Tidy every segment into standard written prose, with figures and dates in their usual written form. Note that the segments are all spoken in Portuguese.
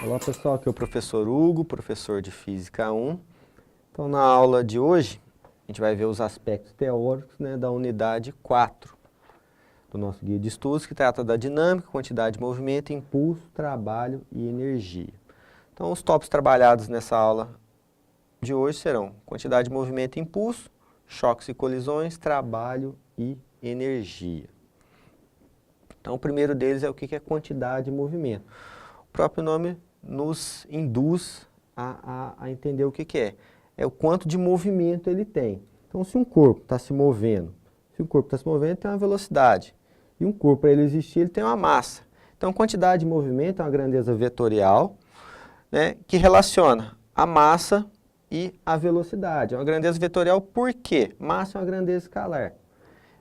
Olá pessoal, aqui é o professor Hugo, professor de Física 1. Então na aula de hoje, a gente vai ver os aspectos teóricos, né, da unidade 4 do nosso guia de estudos, que trata da dinâmica, quantidade de movimento, impulso, trabalho e energia. Então os tópicos trabalhados nessa aula de hoje serão quantidade de movimento e impulso, choques e colisões, trabalho e energia. Então o primeiro deles é o que é quantidade de movimento. O próprio nome nos induz a entender o que é. É o quanto de movimento ele tem. Então se um corpo está se movendo, ele tem uma velocidade. E um corpo, para ele existir, ele tem uma massa. Então quantidade de movimento é uma grandeza vetorial, né, que relaciona a massa e a velocidade. É uma grandeza vetorial por quê? Massa é uma grandeza escalar.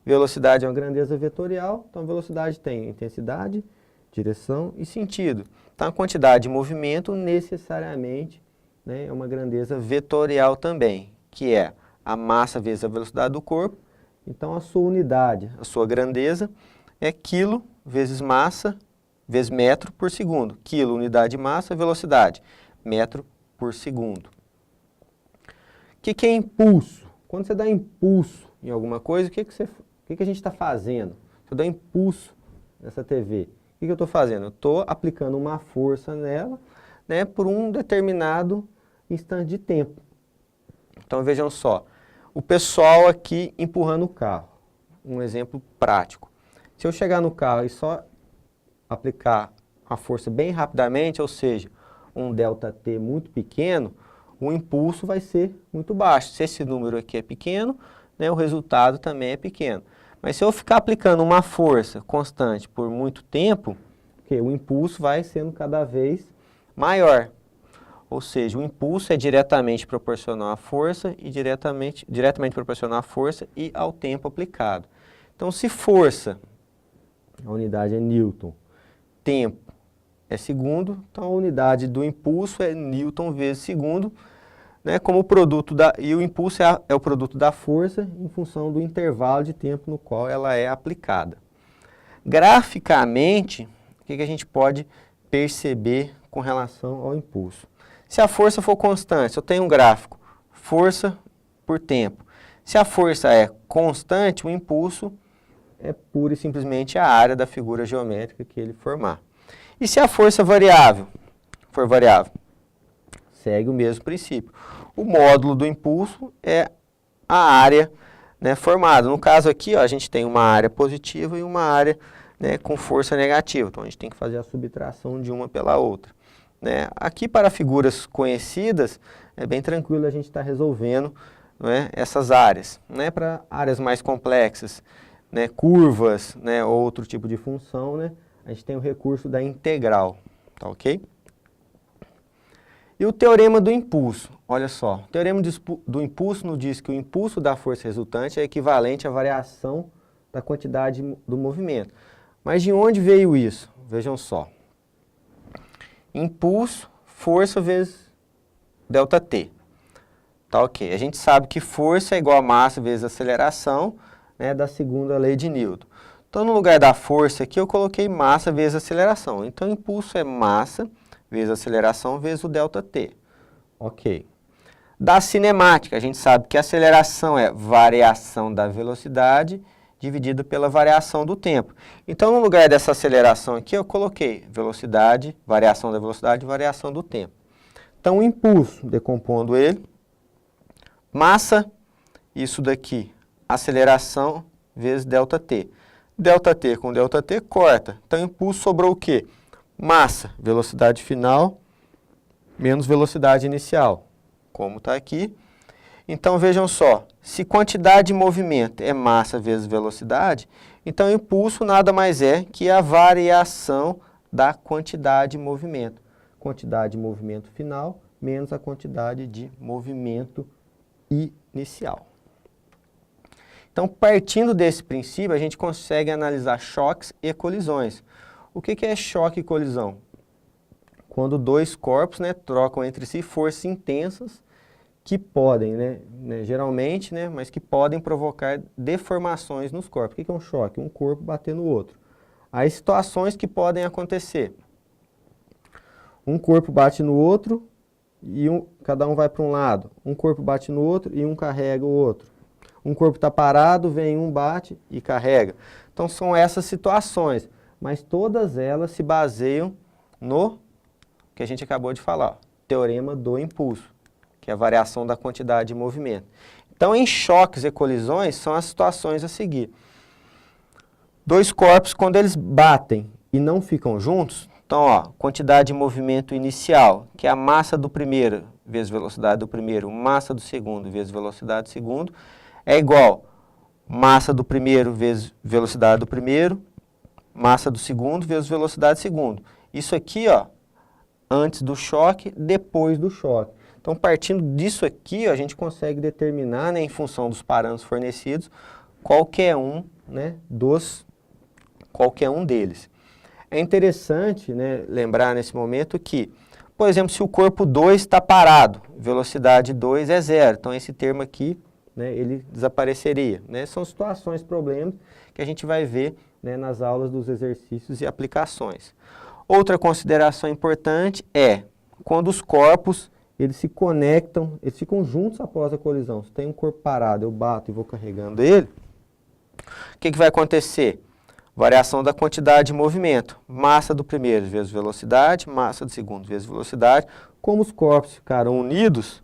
Velocidade é uma grandeza vetorial, então a velocidade tem intensidade, direção e sentido. Então a quantidade de movimento necessariamente, né, é uma grandeza vetorial também, que é a massa vezes a velocidade do corpo. Então a sua unidade, a sua grandeza é quilo vezes massa vezes metro por segundo. Quilo, unidade de massa, velocidade, metro por segundo. O que é impulso? Quando você dá impulso em alguma coisa, o que a gente está fazendo? Se eu dar impulso nessa TV, o que eu estou fazendo? Eu estou aplicando uma força nela, né, por um determinado instante de tempo. Então vejam só, o pessoal aqui empurrando o carro, um exemplo prático. Se eu chegar no carro e só aplicar a força bem rapidamente, ou seja, um ΔT muito pequeno, o impulso vai ser muito baixo. Se esse número aqui é pequeno, né, o resultado também é pequeno. Mas se eu ficar aplicando uma força constante por muito tempo, o impulso vai sendo cada vez maior. Ou seja, o impulso é diretamente proporcional à força e diretamente proporcional à força e ao tempo aplicado. Então, se força, a unidade é Newton, tempo é segundo, então a unidade do impulso é Newton vezes segundo, né, como produto e o impulso é o produto da força em função do intervalo de tempo no qual ela é aplicada. Graficamente, o que a gente pode perceber com relação ao impulso? Se a força for constante, eu tenho um gráfico, força por tempo. Se a força é constante, o impulso é pura e simplesmente a área da figura geométrica que ele formar. E se a força for variável, segue o mesmo princípio. O módulo do impulso é a área, né, formada. No caso aqui, ó, a gente tem uma área positiva e uma área, né, com força negativa. Então a gente tem que fazer a subtração de uma pela outra. Né? Aqui para figuras conhecidas, é bem tranquilo a gente estar resolvendo, né, essas áreas. Né? Para áreas mais complexas, né, curvas, né, outro tipo de função, né, a gente tem o recurso da integral. Tá ok? E o teorema do impulso, olha só, o teorema do impulso nos diz que o impulso da força resultante é equivalente à variação da quantidade do movimento. Mas de onde veio isso? Vejam só. Impulso, força vezes ΔT. Tá ok. A gente sabe que força é igual a massa vezes aceleração, né, da segunda lei de Newton. Então, no lugar da força aqui, eu coloquei massa vezes aceleração. Então, impulso é massa vezes aceleração vezes o ΔT. Ok. Da cinemática, a gente sabe que a aceleração é variação da velocidade dividido pela variação do tempo. Então, no lugar dessa aceleração aqui, eu coloquei velocidade, variação da velocidade, variação do tempo. Então, o impulso, decompondo ele, massa, isso daqui, aceleração vezes ΔT. ΔT com ΔT corta. Então, o impulso sobrou o quê? Massa, velocidade final, menos velocidade inicial, como está aqui. Então, vejam só, se quantidade de movimento é massa vezes velocidade, então o impulso nada mais é que a variação da quantidade de movimento. Quantidade de movimento final menos a quantidade de movimento inicial. Então, partindo desse princípio, a gente consegue analisar choques e colisões. O que é choque e colisão? Quando dois corpos, né, trocam entre si forças intensas que podem, geralmente, mas que podem provocar deformações nos corpos. O que é um choque? Um corpo bater no outro. Aí situações que podem acontecer. Um corpo bate no outro e cada um vai para um lado. Um corpo bate no outro e um carrega o outro. Um corpo está parado, vem um bate e carrega. Então são essas situações, mas todas elas se baseiam no que a gente acabou de falar, ó, teorema do impulso, que é a variação da quantidade de movimento. Então em choques e colisões são as situações a seguir. Dois corpos, quando eles batem e não ficam juntos, então, ó, quantidade de movimento inicial, que é a massa do primeiro vezes velocidade do primeiro, massa do segundo vezes velocidade do segundo, é igual massa do primeiro vezes velocidade do primeiro, massa do segundo vezes velocidade do segundo. Isso aqui, ó, antes do choque, depois do choque. Então, partindo disso aqui, ó, a gente consegue determinar, em função dos parâmetros fornecidos, qualquer um deles. É interessante, lembrar nesse momento que, por exemplo, se o corpo 2 está parado, velocidade 2 é zero. Então, esse termo aqui, ele desapareceria. São situações, problemas que a gente vai ver nas aulas dos exercícios e aplicações. Outra consideração importante é quando os corpos eles se conectam, eles ficam juntos após a colisão. Se tem um corpo parado, eu bato e vou carregando ele, o que vai acontecer? Variação da quantidade de movimento. Massa do primeiro vezes velocidade, massa do segundo vezes velocidade. Como os corpos ficaram unidos,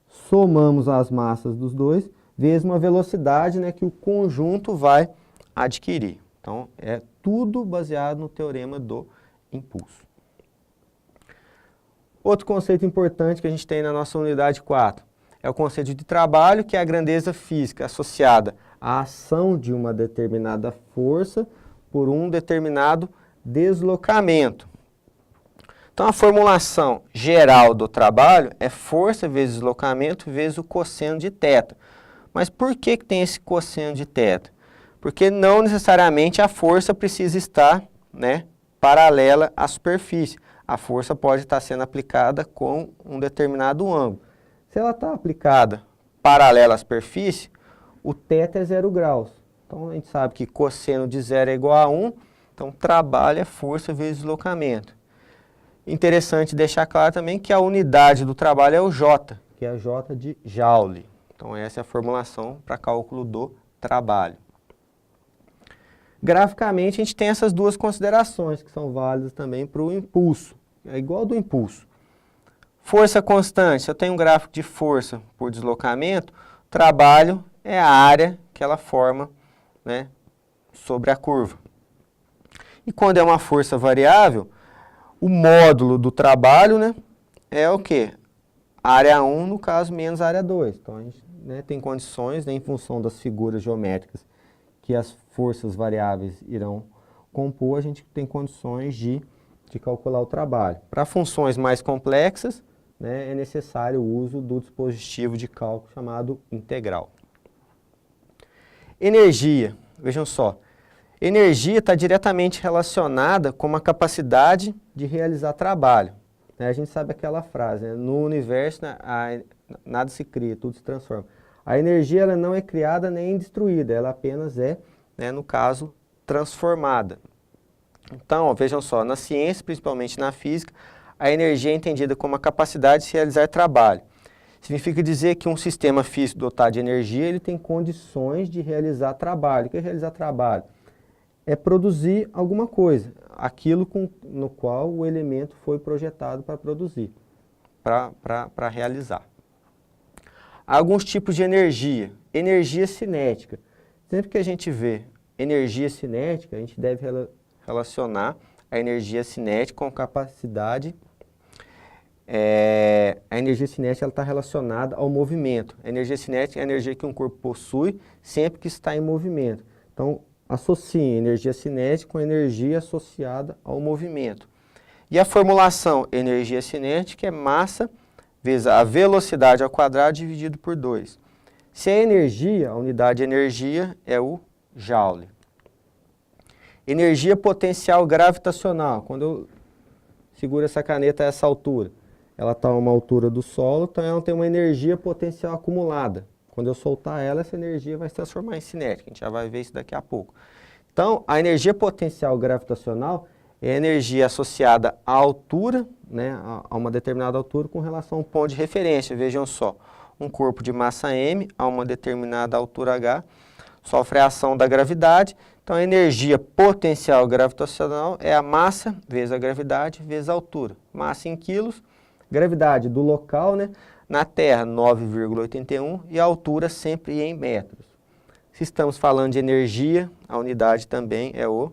somamos as massas dos dois, vezes uma velocidade que o conjunto vai adquirir. Então, é tudo baseado no teorema do impulso. Outro conceito importante que a gente tem na nossa unidade 4 é o conceito de trabalho, que é a grandeza física associada à ação de uma determinada força por um determinado deslocamento. Então, a formulação geral do trabalho é força vezes deslocamento vezes o cosseno de θ. Mas por que tem esse cosseno de θ? Porque não necessariamente a força precisa estar paralela à superfície. A força pode estar sendo aplicada com um determinado ângulo. Se ela está aplicada paralela à superfície, o θ é 0 graus. Então, a gente sabe que cosseno de 0 é igual a 1, então trabalho é força vezes deslocamento. Interessante deixar claro também que a unidade do trabalho é o J, que é a J de Joule. Então, essa é a formulação para cálculo do trabalho. Graficamente, a gente tem essas duas considerações, que são válidas também para o impulso. É igual ao do impulso. Força constante, se eu tenho um gráfico de força por deslocamento, trabalho é a área que ela forma sobre a curva. E quando é uma força variável, o módulo do trabalho é o quê? Área 1, no caso, menos área 2. Então, a gente tem condições, em função das figuras geométricas que as forças variáveis irão compor, a gente tem condições de calcular o trabalho. Para funções mais complexas, é necessário o uso do dispositivo de cálculo chamado integral. Energia, vejam só, energia está diretamente relacionada com uma capacidade de realizar trabalho. A gente sabe aquela frase, no universo nada se cria, tudo se transforma. A energia ela não é criada nem destruída, ela apenas é, no caso, transformada. Então, ó, vejam só, na ciência, principalmente na física, a energia é entendida como a capacidade de se realizar trabalho. Significa dizer que um sistema físico dotado de energia, ele tem condições de realizar trabalho. O que é realizar trabalho? É produzir alguma coisa, aquilo no qual o elemento foi projetado para produzir, para realizar. Há alguns tipos de energia. Energia cinética. Sempre que a gente vê energia cinética, a gente deve relacionar a energia cinética com capacidade. A energia cinética está relacionada ao movimento. A energia cinética é a energia que um corpo possui sempre que está em movimento. Então, associe energia cinética com energia associada ao movimento. E a formulação energia cinética é massa vezes a velocidade ao quadrado dividido por 2. Se é energia, a unidade de energia é o Joule. Energia potencial gravitacional. Quando eu seguro essa caneta a essa altura, ela está a uma altura do solo, então ela tem uma energia potencial acumulada. Quando eu soltar ela, essa energia vai se transformar em cinética. A gente já vai ver isso daqui a pouco. Então, a energia potencial gravitacional é a energia associada à altura, né, a uma determinada altura com relação a um ponto de referência. Vejam só, um corpo de massa m a uma determinada altura h sofre a ação da gravidade. Então, a energia potencial gravitacional é a massa vezes a gravidade vezes a altura. Massa em quilos, gravidade do local, né, na Terra 9,81 e a altura sempre em metros. Se estamos falando de energia, a unidade também é o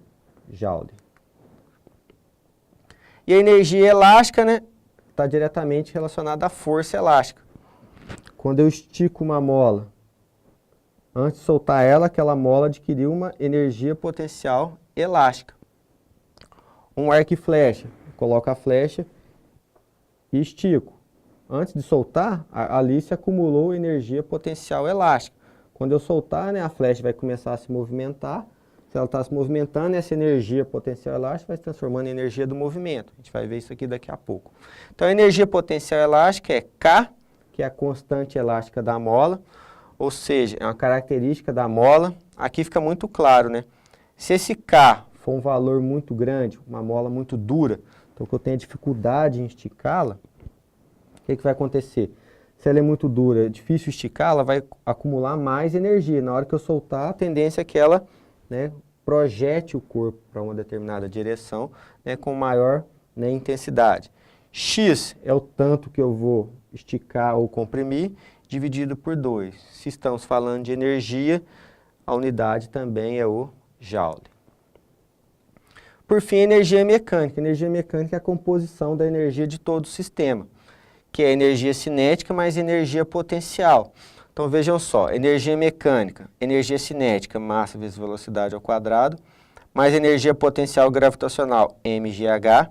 Joule. E a energia elástica, né, está diretamente relacionada à força elástica. Quando eu estico uma mola, antes de soltar ela, aquela mola adquiriu uma energia potencial elástica. Um arco e flecha, coloco a flecha e estico. Antes de soltar, ali se acumulou energia potencial elástica. Quando eu soltar, né, a flecha vai começar a se movimentar. Se ela está se movimentando, essa energia potencial elástica vai se transformando em energia do movimento. A gente vai ver isso aqui daqui a pouco. Então, a energia potencial elástica é K, que é a constante elástica da mola, ou seja, é uma característica da mola. Aqui fica muito claro, né? Se esse K for um valor muito grande, uma mola muito dura, então que eu tenho dificuldade em esticá-la, o que vai acontecer? Se ela é muito dura, é difícil esticar, ela vai acumular mais energia. Na hora que eu soltar, a tendência é que ela, né, projete o corpo para uma determinada direção, né, com maior, né, intensidade. X é o tanto que eu vou esticar ou comprimir, dividido por 2. Se estamos falando de energia, a unidade também é o Joule. Por fim, energia mecânica. Energia mecânica é a composição da energia de todo o sistema, que é energia cinética mais energia potencial. Então, vejam só, energia mecânica, energia cinética, massa vezes velocidade ao quadrado, mais energia potencial gravitacional, mgh,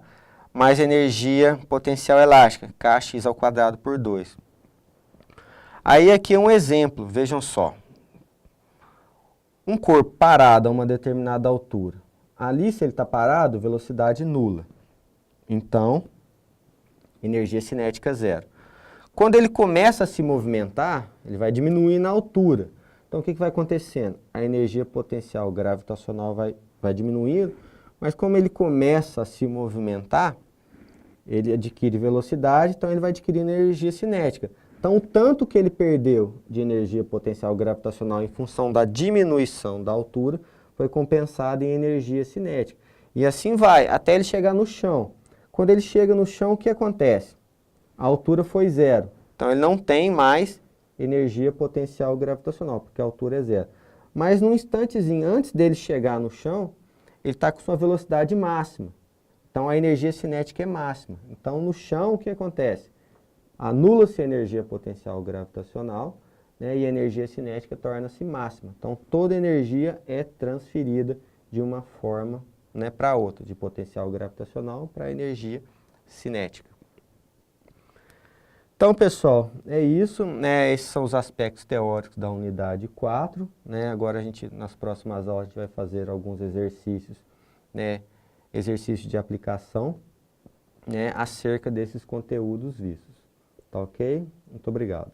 mais energia potencial elástica, kx ao quadrado por 2. Aí aqui é um exemplo, vejam só. Um corpo parado a uma determinada altura. Ali, se ele está parado, velocidade nula. Então, energia cinética zero. Quando ele começa a se movimentar, ele vai diminuir na altura. Então, o que vai acontecendo? A energia potencial gravitacional vai diminuindo, mas como ele começa a se movimentar, ele adquire velocidade, então ele vai adquirir energia cinética. Então, o tanto que ele perdeu de energia potencial gravitacional em função da diminuição da altura, foi compensado em energia cinética. E assim vai, até ele chegar no chão. Quando ele chega no chão, o que acontece? A altura foi zero. Então, ele não tem mais energia potencial gravitacional, porque a altura é zero. Mas, num instantezinho antes dele chegar no chão, ele está com sua velocidade máxima. Então, a energia cinética é máxima. Então, no chão, o que acontece? Anula-se a energia potencial gravitacional, né, e a energia cinética torna-se máxima. Então, toda energia é transferida de uma forma, né, para outra, de potencial gravitacional para energia cinética. Então, pessoal, é isso, né, esses são os aspectos teóricos da unidade 4, né, agora nas próximas aulas, a gente vai fazer alguns exercícios, né, exercícios de aplicação, né, acerca desses conteúdos vistos. Tá ok? Muito obrigado.